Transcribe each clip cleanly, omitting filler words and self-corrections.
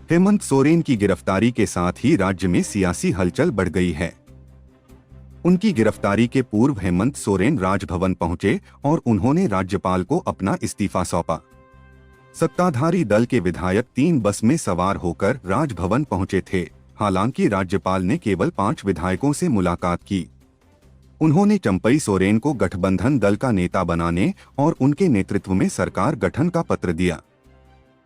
हेमंत सोरेन की गिरफ्तारी के साथ ही राज्य में सियासी हलचल बढ़ गई है। उनकी गिरफ्तारी के पूर्व हेमंत सोरेन राजभवन पहुंचे और उन्होंने राज्यपाल को अपना इस्तीफा सौंपा। सत्ताधारी दल के विधायक 3 बस में सवार होकर राजभवन पहुंचे थे। हालांकि राज्यपाल ने केवल 5 विधायकों से मुलाकात की। उन्होंने चंपई सोरेन को गठबंधन दल का नेता बनाने और उनके नेतृत्व में सरकार गठन का पत्र दिया।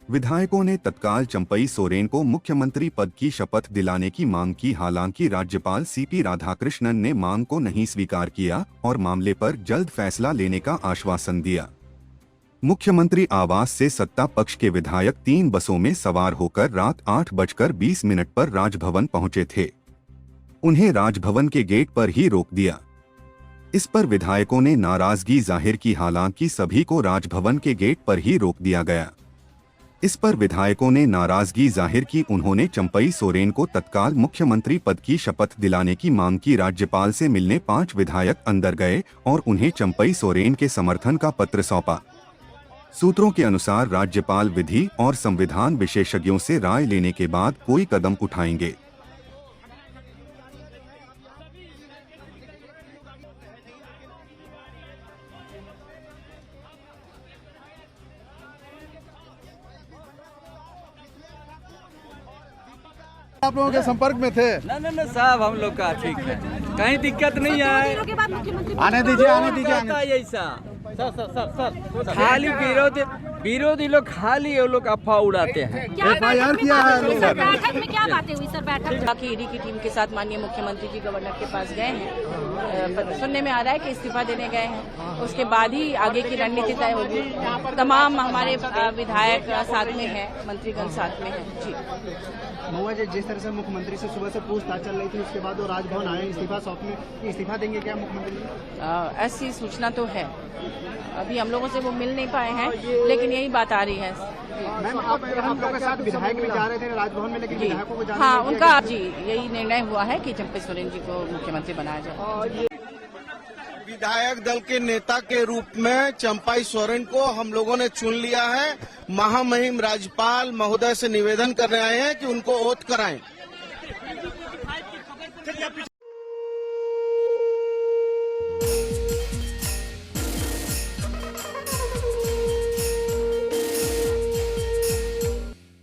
विधायकों ने तत्काल चंपई सोरेन को मुख्यमंत्री पद की शपथ दिलाने की मांग की। हालांकि राज्यपाल सीपी राधाकृष्णन ने मांग को नहीं स्वीकार किया और मामले पर जल्द फैसला लेने का आश्वासन दिया। मुख्यमंत्री आवास से सत्ता पक्ष के विधायक 3 बसों में सवार होकर रात 8:20 पर राजभवन पहुंचे थे। उन्हें राजभवन के गेट पर ही रोक दिया। इस पर विधायकों ने नाराजगी जाहिर की। हालांकि सभी को राजभवन के गेट पर ही रोक दिया गया। इस पर विधायकों ने नाराजगी जाहिर की। उन्होंने चंपई सोरेन को तत्काल मुख्यमंत्री पद की शपथ दिलाने की मांग की। राज्यपाल से मिलने 5 विधायक अंदर गए और उन्हें चंपई सोरेन के समर्थन का पत्र सौंपा। सूत्रों के अनुसार राज्यपाल विधि और संविधान विशेषज्ञों से राय लेने के बाद कोई कदम उठाएंगे। आप लोगों के संपर्क में थे? ना साहब, हम लोग का ठीक है, कहीं दिक्कत नहीं है। आने दीजिए। ऐसा खाली विरोधी लोग खाली वो लोग अफवाह उड़ाते हैं। FIR किया है सर, बैठक में क्या बातें हुई सर? बैठक बाकी ईडी की टीम के साथ माननीय मुख्यमंत्री जी गवर्नर के पास गए हैं। सुनने में आ रहा है कि इस्तीफा देने गए हैं। उसके बाद ही आगे की रणनीति तय होगी। तमाम हमारे विधायक साथ में हैं, मंत्रीगण साथ में हैं। जी महुआ जी, जिस तरह से मुख्यमंत्री से सुबह से पूछताछ चल रही थी, उसके बाद वो राजभवन आए इस्तीफा सौंपने, इस्तीफा देंगे क्या मुख्यमंत्री? ऐसी सूचना तो है, अभी हम लोगों से वो मिल नहीं पाए हैं, लेकिन यही बात आ रही है। मैम, आप लोगों के साथ विधायक भी जा रहे थे राजभवन में, लेकिन विधायकों को जाने हाँ, उनका जी यही निर्णय हुआ है कि चंपई सोरेन जी को मुख्यमंत्री बनाया जाए। विधायक दल के नेता के रूप में चंपई सोरेन को हम लोगों ने चुन लिया है। महामहिम राज्यपाल महोदय से निवेदन करने आए हैं कि उनको ओथ कराएं।